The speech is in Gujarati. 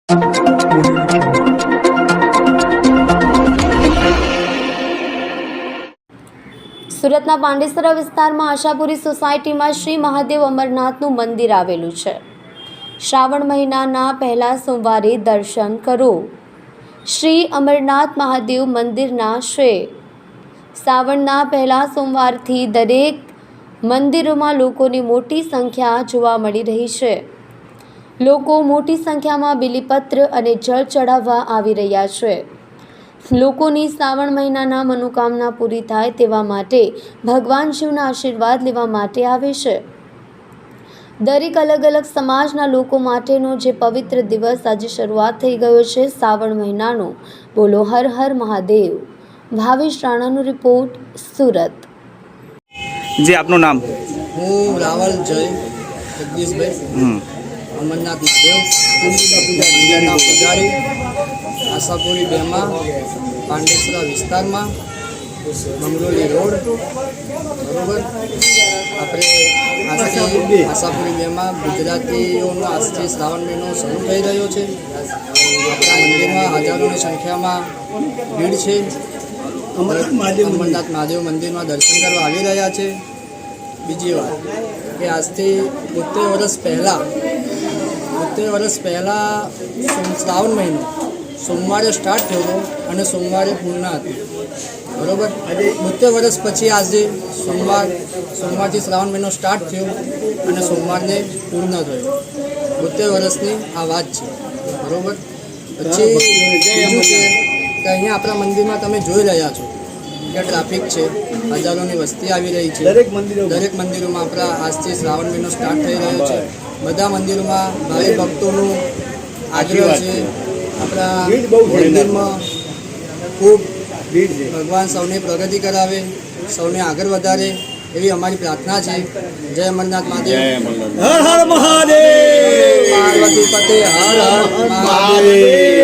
સુરતના પાંડેસરા વિસ્તારમાં આશાપુરી સોસાયટીમાં શ્રી મહાદેવ અમરનાથનું મંદિર આવેલું છે। શ્રાવણ મહિનાના પહેલા સોમવારે દર્શન કરો। શ્રી અમરનાથ મહાદેવ મંદિરના શ્રાવણના પહેલા સોમવારથી દરેક મંદિરોમાં લોકોની મોટી સંખ્યા જોવા મળી રહી છે। લોકો મોટી સંખ્યામાં બીલીપત્ર અને જળ ચડાવવા આવી રહ્યા છે। લોકોની શ્રાવણ મહિનાના મનોકામના પૂરી થાય તેવા માટે ભગવાન શિવના આશીર્વાદ લેવા માટે આવે છે। દરેક અલગ અલગ સમાજના લોકો માટેનો જે પવિત્ર દિવસ આજે શરૂઆત થઈ ગયો છે શ્રાવણ મહિનાનો। બોલો હર હર મહાદેવ। ભાવેશ રાણાનો રિપોર્ટ, સુરત। जी आपનું નામ? હું રાવલ જય જગદીશભાઈ, અમરનાથ મહાદેવ મંદિરના પૂજારી, આશાપુરી 2માં પાંડેસરા વિસ્તારમાં, મંગરોલી રોડ, બરોબર। આપણે આજથી આશાપુરી 2માં ગુજરાતીઓનો આજથી શ્રાવણ મહિનો શરૂ થઈ રહ્યો છે। આપણા મંદિરમાં હજારોની સંખ્યામાં ભીડ છે। અમરનાથ મહાદેવ મંદિરમાં દર્શન કરવા આવી રહ્યા છે। બીજી વાત કે આજથી 70 વર્ષ પહેલાં શ્રાવણ મહિનો સોમવારે સ્ટાર્ટ થયો હતો અને સોમવારે પૂર્ણ હતી, બરાબર। 70 વર્ષ પછી આજે સોમવારથી શ્રાવણ મહિનો સ્ટાર્ટ થયો અને સોમવારને પૂર્ણ થયો। 70 વર્ષની આ વાત છે, બરાબર। પછી બીજું છે કે અહીંયા આપણા મંદિરમાં તમે જોઈ રહ્યા છો કે ટ્રાફિક છે, હજારોની વસ્તી આવી રહી છે। દરેક મંદિરોમાં આપણા આજથી શ્રાવણ મહિનો સ્ટાર્ટ થઈ રહ્યો છે। બધા મંદિરોમાં ભાવિ ભક્તોનું આગ્રહ છે। આપણા મંદિરમાં ખૂબ ભગવાન સૌની પ્રગતિ કરાવે, સૌને આગળ વધારે એવી અમારી પ્રાર્થના છે। જય અમરનાથ મહાદેવ, હર હર મહાદેવ, પાર્વતી પતે હર હર મહાદેવ।